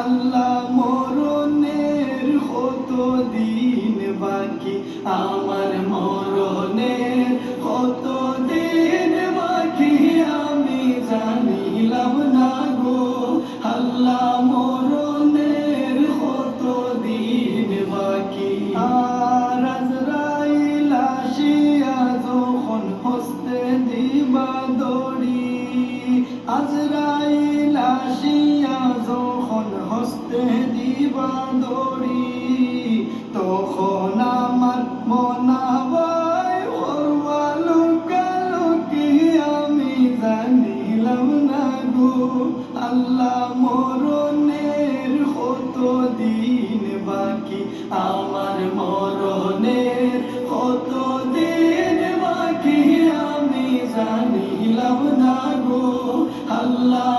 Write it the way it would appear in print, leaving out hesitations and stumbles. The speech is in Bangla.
আল্লাহ মরণের কত দিন বাকি, আমার মরণের কত দিন বাকি, আমি জানিলাম না গো। আল্লাহ মরণের কত দিন বাকি। আর আজরাইল আসিয়া যখন হস্তে দিবা দড়ি, আজরাইল আসিয়া যখন হস্তে দিবা দড়ি, তখন আমার মনাবাই হরবা লোকালোকি, আমি জানিলাম না গো। আল্লাহ মরণের কত দিন বাকি, আমার মরণের কত দিন বাকি, আমি জানিলাম না গো। আল্লাহ